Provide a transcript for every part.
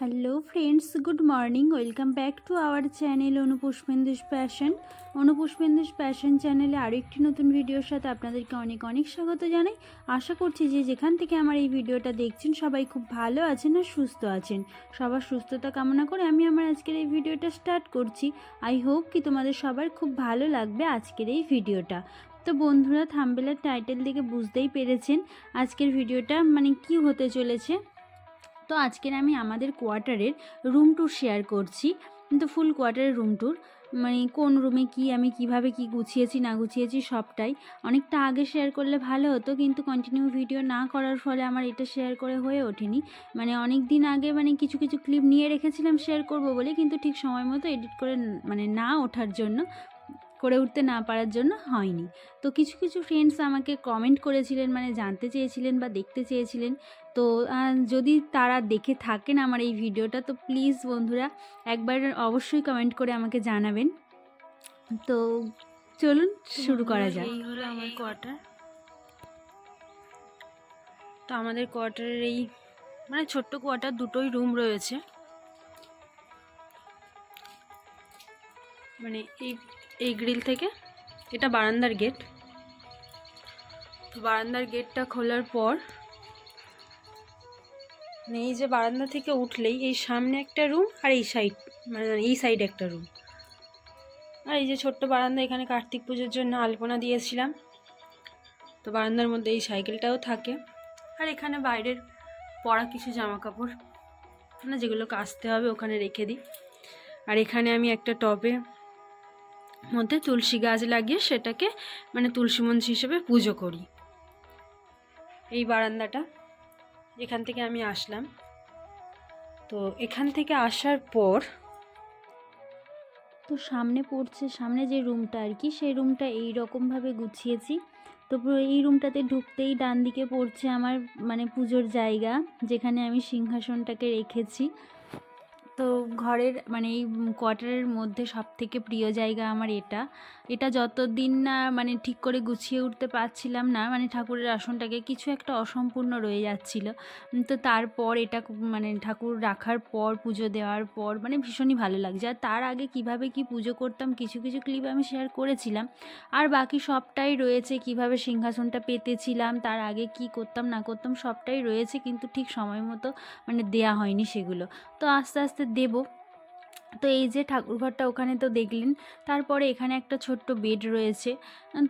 Hello friends, good morning. Welcome back to our channel অনুপুষ্পেন্দুষ passion. অনুপুষ্পেন্দুষ passion চ্যানেলে আরও একটি নতুন ভিডিওর সাথে আপনাদেরকে অনেক অনেক স্বাগত জানাই। আশা করছি যে যেখান থেকে আমার এই ভিডিওটা দেখছেন সবাই খুব ভালো আছেন আর সুস্থ আছেন। সবার সুস্থতা কামনা করে আমি আমার আজকের এই ভিডিওটা স্টার্ট করছি। আই হোপ কি তোমাদের সবার খুব ভালো লাগবে আজকের এই ভিডিওটা। তো বন্ধুরা, থাম্বনেলের টাইটেল দেখে বুঝতেই পেরেছেন আজকের ভিডিওটা মানে কি হতে চলেছে। তো আজকের আমি আমাদের কোয়ার্টারের রুম ট্যুর শেয়ার করছি। তো ফুল কোয়ার্টারের রুম ট্যুর, মানে কোন রুমে কি আমি কিভাবে কি গুছিয়েছি না গুছিয়েছি সবটাই। অনেকটা আগে শেয়ার করলে ভালো হতো, কিন্তু কন্টিনিউ ভিডিও না করার ফলে আমার এটা শেয়ার করে হয়ে ওঠেনি। মানে অনেক দিন আগে মানে কিছু কিছু ক্লিপ নিয়ে রেখেছিলাম শেয়ার করব বলে, কিন্তু ঠিক সময় মতো এডিট করে মানে না ওঠার জন্য, করে উঠতে না পারার জন্য হয়নি। তো কিছু কিছু ফ্রেন্ডস আমাকে কমেন্ট করেছিলেন, মানে জানতে চেয়েছিলেন বা দেখতে চেয়েছিলেন। তো যদি তারা দেখে থাকেন আমার এই ভিডিওটা, তো প্লিজ বন্ধুরা একবার অবশ্যই কমেন্ট করে আমাকে জানাবেন। তো চলুন শুরু করা যাক। এই হলো আমার কোয়ার্টার। তো আমাদের কোয়ার্টারের এই মানে ছোট্ট কোয়ার্টার, দুটোই রুম রয়েছে। মানে এই গ্রিল থেকে এটা বারান্দার গেট। তো বারান্দার গেটটা খোলার পর মানে এই যে বারান্দা থেকে উঠলেই এই সামনে একটা রুম আর এই সাইড, মানে এই সাইডে একটা রুম। আর এই যে ছোট্ট বারান্দা, এখানে কার্তিক পুজোর জন্য আলপনা দিয়েছিলাম। তো বারান্দার মধ্যে এই সাইকেলটাও থাকে। আর এখানে বাইরের পরা কিছু জামা কাপড় মানে যেগুলো কাচতে হবে ওখানে রেখে দিই। আর এখানে আমি একটা টবে মধ্যে তুলসী গাছ লাগিয়ে সেটাকে মানে তুলসী মঞ্চ হিসেবে পুজো করি। এই বারান্দাটা, এখান থেকে আমি আসলাম। তো এখান থেকে আসার পর তো সামনে পড়ছে, সামনে যে রুমটা আর কি, সেই রুমটা এই রকমভাবে গুছিয়েছি। তো এই রুমটাতে ঢুকতেই ডান দিকে পড়ছে আমার মানে পুজোর জায়গা, যেখানে আমি সিংহাসনটাকে রেখেছি। তো ঘরের মানে এই কোয়ার্টারের মধ্যে সবথেকে প্রিয় জায়গা আমার এটা যতদিন না মানে ঠিক করে গুছিয়ে উঠতে পারছিলাম না, মানে ঠাকুরের আসনটাকে কিছু একটা অসম্পূর্ণ রয়ে যাচ্ছিল। তো তারপর এটা মানে ঠাকুর রাখার পর পুজো দেওয়ার পর মানে ভীষণই ভালো লাগছে। আর তার আগে কিভাবে কি পুজো করতাম কিছু কিছু ক্লিপ আমি শেয়ার করেছিলাম। আর বাকি সবটাই রয়েছে, কিভাবে সিংহাসনটা পেতেছিলাম, তার আগে কি করতাম না করতাম সবটাই রয়েছে, কিন্তু ঠিক সময় মতো মানে দেয়া হয়নি সেগুলো। তো আস্তে আস্তে দেব। তো এই যে ঠাকুরঘরটা ওখানে তো দেখলেন। তারপরে এখানে একটা ছোট্ট বেড রয়েছে।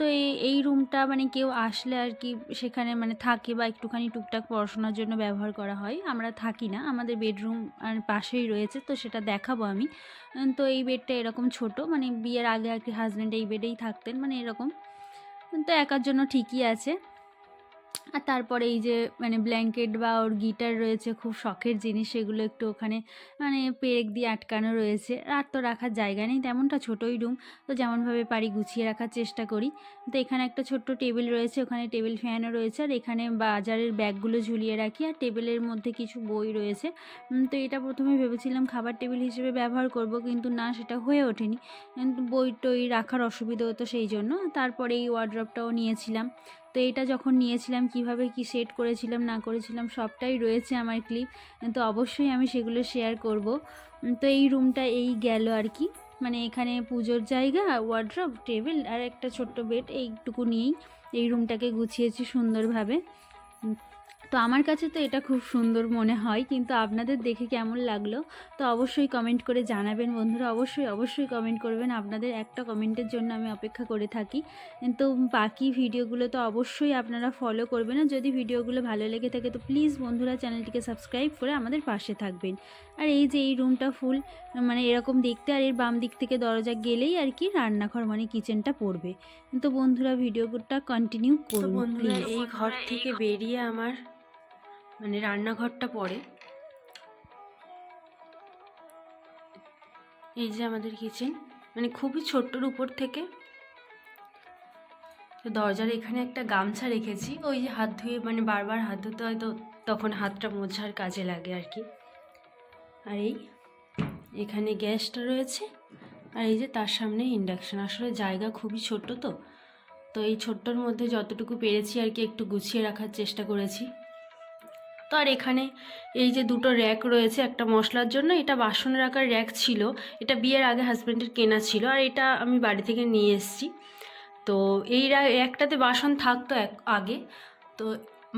তো এই রুমটা মানে কেউ আসলে আর কি সেখানে মানে থাকে বা একটুখানি টুকটাক পড়াশোনার জন্য ব্যবহার করা হয়। আমরা থাকি না, আমাদের বেডরুম আর পাশেই রয়েছে, তো সেটা দেখাবো আমি। তো এই বেডটা এরকম ছোট, মানে বিয়ের আগে আর কি হাজব্যান্ড এই বেডেই থাকতেন, মানে এরকম। তো একার জন্য ঠিকই আছে। আর তারপরে এই যে মানে ব্ল্যাঙ্কেট বা ওর গিটার রয়েছে, খুব শখের জিনিস, সেগুলো একটু ওখানে মানে পেরেক দিয়ে আটকানো রয়েছে। আর তো রাখার জায়গা নেই তেমনটা, ছোটোই রুম, তো যেমনভাবে পারি গুছিয়ে রাখার চেষ্টা করি। তো এখানে একটা ছোট্ট টেবিল রয়েছে, ওখানে টেবিল ফ্যানও রয়েছে। আর এখানে বাজারের ব্যাগগুলো ঝুলিয়ে রাখি, আর টেবিলের মধ্যে কিছু বই রয়েছে। তো এটা প্রথমে ভেবেছিলাম খাবার টেবিল হিসেবে ব্যবহার করব, কিন্তু না, সেটা হয়ে ওঠেনি। কিন্তু বই টই রাখার অসুবিধা হতো সেই জন্য। তারপরে এই ওয়ার্ড্রপটাও নিয়েছিলাম। তো এটা যখন নিয়েছিলাম কিভাবে কি সেট করেছিলাম না করেছিলাম সবটাই রয়েছে আমার ক্লিপ, তো অবশ্যই আমি সেগুলো শেয়ার করব। তো এই রুমটা এই গেল আর কি, মানে এখানে পুজোর জায়গা, ওয়ার্ড্রপ, টেবিল আর একটা ছোট্ট বেড, এইটুকু নিয়েই এই রুমটাকে গুছিয়েছি সুন্দরভাবে। তো আমার কাছে তো এটা খুব সুন্দর মনে হয়, কিন্তু আপনাদের দেখে কেমন লাগলো তো অবশ্যই কমেন্ট করে জানাবেন বন্ধুরা। অবশ্যই অবশ্যই কমেন্ট করবেন, আপনাদের একটা কমেন্টের জন্য আমি অপেক্ষা করে থাকি। তো বাকি ভিডিওগুলো তো অবশ্যই আপনারা ফলো করবেন, আর যদি ভিডিওগুলো ভালো লেগে থাকে তো প্লিজ বন্ধুরা চ্যানেলটিকে সাবস্ক্রাইব করে আমাদের পাশে থাকবেন। আর এই যে এই রুমটা ফুল মানে এরকম দেখতে, আর এর বাম দিক থেকে দরজা গেলেই আর কি রান্নাঘর মানে কিচেনটা পড়বে। তো বন্ধুরা ভিডিওটা কন্টিনিউ করুন বন্ধুরা। এই ঘর থেকে বেরিয়ে আমার মানে রান্নাঘরটা পড়ে। এই যে আমাদের কিচেন, মানে খুবই ছোট্টর উপর থেকে। তো দরজার এখানে একটা গামছা রেখেছি, ওই যে হাত ধুয়ে মানে বারবার হাত ধুতে হয়, তো তখন হাতটা মোছার কাজে লাগে আর কি। আর এই এখানে গ্যাসটা রয়েছে, আর এই যে তার সামনে ইন্ডাকশান। আসলে জায়গা খুবই ছোট্ট, তো এই ছোট্টর মধ্যে যতটুকু পেরেছি আর কি একটু গুছিয়ে রাখার চেষ্টা করেছি। তো আর এখানে এই যে দুটো র্যাক রয়েছে, একটা মশলার জন্য, এটা বাসন রাখার র্যাক ছিল, এটা বিয়ের আগে হাজব্যান্ডের কেনা ছিল, আর এটা আমি বাড়ি থেকে নিয়ে এসেছি। তো এই র্যাকটাতে বাসন থাকতো আগে, তো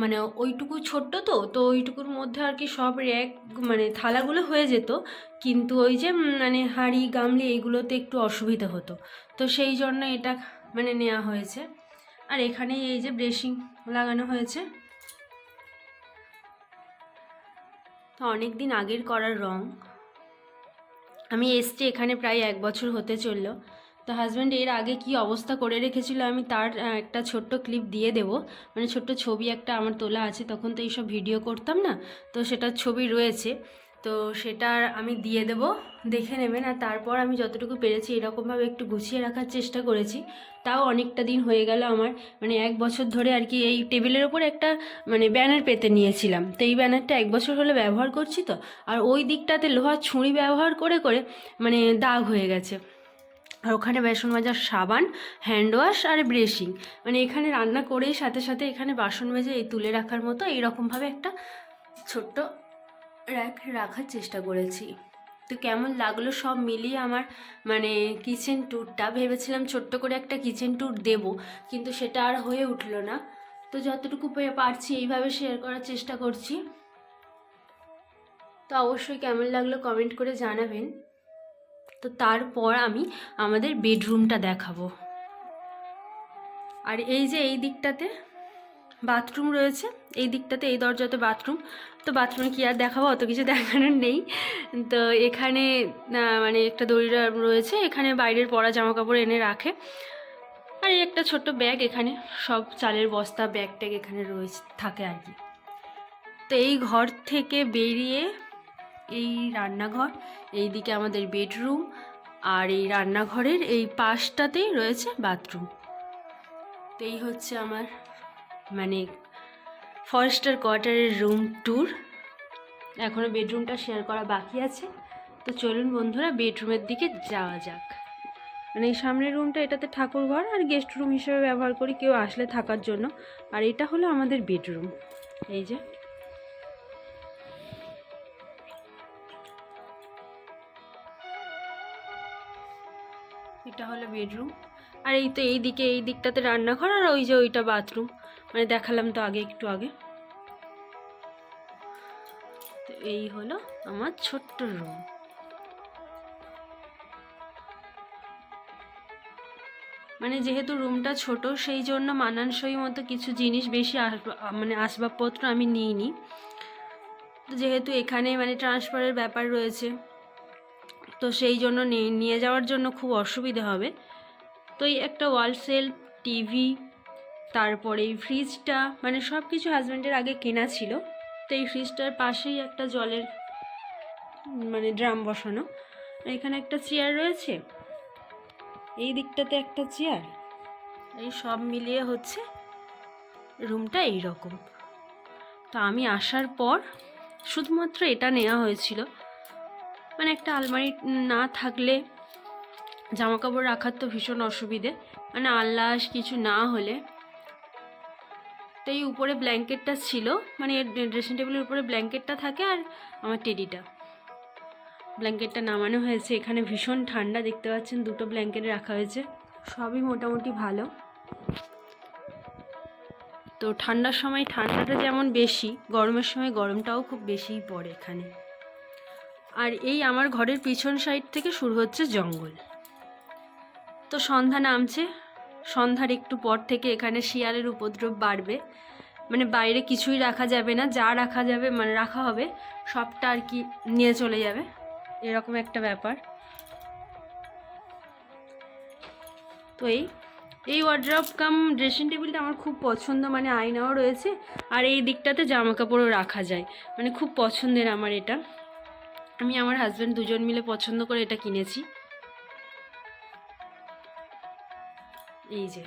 মানে ওইটুকু ছোট্ট, তো ওইটুকুর মধ্যে আর কি সব র্যাক মানে থালাগুলো হয়ে যেত, কিন্তু ওই যে মানে হাঁড়ি গামলি এইগুলোতে একটু অসুবিধা হতো, তো সেই জন্য এটা মানে নেওয়া হয়েছে। আর এখানে এই যে ব্রেসিং লাগানো হয়েছে, তো অনেক দিন আগের করার রং। আমি এসছি এখানে প্রায় 1 বছর হতে চললো। তো হাজব্যান্ড এর আগে কি অবস্থা করে রেখেছিল আমি তার একটা ছোট্ট ক্লিপ দিয়ে দেব, মানে ছোট্ট ছবি একটা আমার তোলা আছে, তখন তো এইসব ভিডিও করতাম না, তো সেটার ছবি রয়েছে, তো সেটা আমি দিয়ে দেব, দেখে নেবেন। আর তারপর আমি যতটুকু পেরেছি এরকমভাবে একটু গুছিয়ে রাখার চেষ্টা করেছি। তাও অনেকটা দিন হয়ে গেল আমার, মানে 1 বছর ধরে আর কি এই টেবিলের ওপর একটা মানে ব্যানার পেতে নিয়েছিলাম, তো এই ব্যানারটা 1 বছর হলে ব্যবহার করছি। তো আর ওই দিকটাতে লোহার ছুরি ব্যবহার করে করে মানে দাগ হয়ে গেছে। আর ওখানে বাসন মাজার সাবান, হ্যান্ড ওয়াশ আর ব্রেশিং, মানে এখানে রান্না করেই সাথে সাথে এখানে বাসন মেজে এই তুলে রাখার মতো এইরকমভাবে একটা ছোট্ট র্যাক রাখার চেষ্টা করেছি। তো কেমন লাগলো সব মিলিয়ে আমার মানে কিচেন ট্যুরটা, ভেবেছিলাম ছোট্ট করে একটা কিচেন ট্যুর দেব, কিন্তু সেটা আর হয়ে উঠলো না। তো যতটুকু পারছি এইভাবে শেয়ার করার চেষ্টা করছি। তো অবশ্যই কেমন লাগলো কমেন্ট করে জানাবেন। তো তারপর আমি আমাদের বেডরুমটা দেখাবো। আর এই যে এই দিকটাতে বাথরুম রয়েছে, এই দিকটাতে এই দরজাতে বাথরুম, তো বাথরুমে কি আর দেখাবো, অত কিছু দেখানোর নেই। তো এখানে মানে একটা দড়ি রয়েছে, এখানে বাইরের পরা জামা কাপড় এনে রাখে। আর এই একটা ছোট্ট ব্যাগ, এখানে সব চালের বস্তা ব্যাগ ট্যাগ এখানে রয়েছে থাকে আর কি। তো এই ঘর থেকে বেরিয়ে এই রান্নাঘর, এইদিকে আমাদের বেডরুম, আর এই রান্নাঘরের এই পাশটাতেই রয়েছে বাথরুম। তো এই হচ্ছে আমার মানে ফরেস্টার কোয়ার্টারের রুম ট্যুর। এখনও বেডরুমটা শেয়ার করা বাকি আছে, তো চলুন বন্ধুরা বেডরুমের দিকে যাওয়া যাক। মানে এই সামনের রুমটা, এটাতে ঠাকুর ঘর আর গেস্ট রুম হিসেবে ব্যবহার করি কেউ আসলে থাকার জন্য। আর এটা হলো আমাদের বেডরুম, এই যে এটা হলো বেডরুম। আর এই তো এই দিকটাতে রান্নাঘর, আর ওই যে ওইটা বাথরুম, মানে দেখালাম তো আগে একটু আগে। তো এই হলো আমার ছোট্ট রুম। মানে যেহেতু রুমটা ছোট, সেই জন্য মানানসই মতো কিছু জিনিস বেশি মানে আসবাবপত্র আমি নিইনি, যেহেতু এখানে মানে ট্রান্সফারের ব্যাপার রয়েছে, তো সেই জন্য নিয়ে যাওয়ার জন্য খুব অসুবিধা হবে। তো এই একটা ওয়াল শেলফ, টিভি, তারপরে এই ফ্রিজটা, মানে সব কিছু হাজব্যান্ডের আগে কেনা ছিল। তো এই ফ্রিজটার পাশেই একটা জলের মানে ড্রাম বসানো, এখানে একটা চেয়ার রয়েছে, এই দিকটাতে একটা চেয়ার, এই সব মিলিয়ে হচ্ছে রুমটা এই রকম। তো আমি আসার পর শুধুমাত্র এটা নেওয়া হয়েছিল, মানে একটা আলমারি না থাকলে জামা কাপড় রাখার তো ভীষণ অসুবিধে, মানে আল্লাস কিছু না হলে। তো এই উপরে ব্ল্যাঙ্কেটটা ছিল, মানে ড্রেসিং টেবিলের উপরে ব্ল্যাঙ্কেটটা থাকে, আর আমার টেডিটা, ব্ল্যাঙ্কেটটা নামানো হয়েছে। এখানে ভীষণ ঠান্ডা, দেখতে পাচ্ছেন দুটো ব্ল্যাঙ্কেট রাখা হয়েছে, সবই মোটামুটি ভালো। তো ঠান্ডার সময় ঠান্ডাটা যেমন বেশি, গরমের সময় গরমটাও খুব বেশিই পড়ে এখানে। আর এই আমার ঘরের পিছন সাইড থেকে শুরু হচ্ছে জঙ্গল। তো সন্ধ্যা নামছে, সন্ধ্যার একটু পর থেকে এখানে শিয়ালের উপদ্রব বাড়বে, মানে বাইরে কিছুই রাখা যাবে না, যা রাখা যাবে মানে রাখা হবে সবটা আর কি নিয়ে চলে যাবে, এরকম একটা ব্যাপার। তো এই ওয়ার্ড্রপ কাম ড্রেসিং টেবিলটা আমার খুব পছন্দ, মানে আয়নাও রয়েছে, আর এই দিকটাতে জামা কাপড়ও রাখা যায়, মানে খুব পছন্দের আমার এটা। আমি আমার হাজব্যান্ড দুজন মিলে পছন্দ করে এটা কিনেছি। এই যে,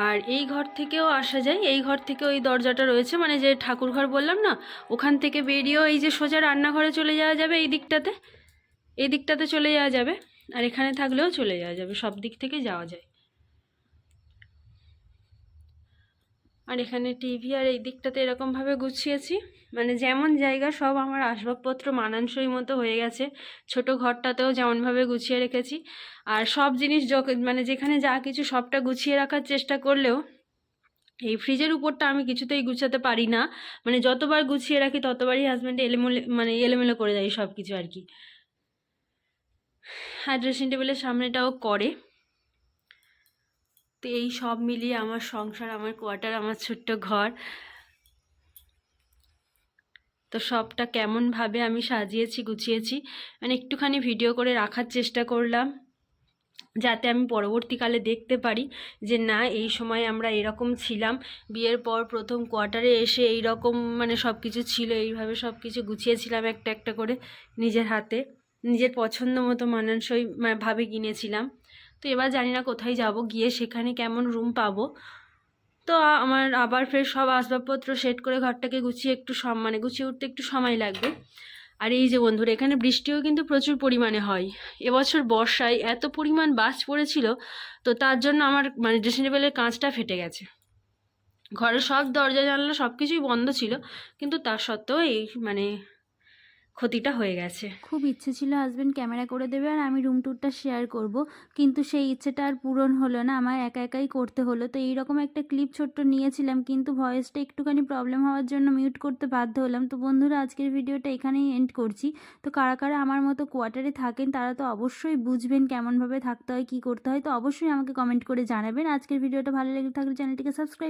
আর এই ঘর থেকেও আসা যায়, এই ঘর থেকে ওই দরজাটা রয়েছে, মানে যে ঠাকুর ঘর বললাম না, ওখান থেকে বেরিয়েও এই যে সোজা রান্নাঘরে চলে যাওয়া যাবে, এই দিকটাতে চলে যাওয়া যাবে, আর এখানে থাকলেও চলে যাওয়া যাবে, সব দিক থেকে যাওয়া যায়। আর এখানে টিভি আর এই দিকটাতে এরকমভাবে গুছিয়েছি, মানে যেমন জায়গা সব আমার আসবাবপত্র মানানসই মতো হয়ে গেছে। ছোট ঘরটাতেও যেমনভাবে গুছিয়ে রেখেছি, আর সব জিনিস মানে যেখানে যা কিছু সবটা গুছিয়ে রাখার চেষ্টা করলেও এই ফ্রিজের উপরটা আমি কিছুতেই গুছাতে পারি না। মানে যতবার গুছিয়ে রাখি ততবারই হাজব্যান্ড এলোমেলো করে দেয় সব কিছু আর কি। আর ড্রেসিং টেবিলের সামনেটাও করে। তো এই সব মিলিয়ে আমার সংসার, আমার কোয়ার্টার, আমার ছোট্ট ঘর, তো সবটা কেমনভাবে আমি সাজিয়েছি গুছিয়েছি মানে একটুখানি ভিডিও করে রাখার চেষ্টা করলাম, যাতে আমি পরবর্তীকালে দেখতে পারি যে না এই সময় আমরা এরকম ছিলাম, বিয়ের পর প্রথম কোয়ার্টারে এসে এই রকম মানে সব কিছু ছিল, এইভাবে সব কিছু গুছিয়েছিলাম একটা একটা করে নিজের হাতে, নিজের পছন্দ মতো মানানসই ভাবে কিনেছিলাম। তো এবার জানি না কোথায় যাব, গিয়ে সেখানে কেমন রুম পাবো। তো আমার আবার ফের সব আসবাবপত্র সেট করে ঘরটাকে গুছিয়ে একটু মানে গুছিয়ে উঠতে একটু সময় লাগবে। আর এই যে বন্ধুরা, এখানে বৃষ্টিও কিন্তু প্রচুর পরিমাণে হয়। এবছর বর্ষায় এত পরিমাণ বাজ পড়েছিল, তো তার জন্য আমার মানে ড্রেসিং টেবিলের কাঁচটা ফেটে গেছে। ঘরের সব দরজা জানলা সব কিছুই বন্ধ ছিল, কিন্তু তার সত্ত্বেও এই মানে ক্ষতিটা হয়ে গেছে। খুব ইচ্ছে ছিল হাজব্যান্ড ক্যামেরা করে দেবে আর আমি রুম ট্যুরটা শেয়ার করব, কিন্তু সেই ইচ্ছেটা আর পূরণ হলো না, আমার একা একাই করতে হলো। তো এইরকম একটা ক্লিপ ছোট্ট নিয়েছিলাম, কিন্তু ভয়েসটা একটুখানি প্রবলেম হওয়ার জন্য মিউট করতে বাধ্য হলাম। তো বন্ধুরা, আজকের ভিডিওটা এখানেই এন্ড করছি। তো কারা কারা আমার মতো কোয়ার্টারে থাকেন তারা তো অবশ্যই বুঝবেন কেমনভাবে থাকতে হয়, কী করতে হয়। তো অবশ্যই আমাকে কমেন্ট করে জানাবেন। আজকের ভিডিওটা ভালো লেগে থাকলে চ্যানেলটিকে সাবস্ক্রাইব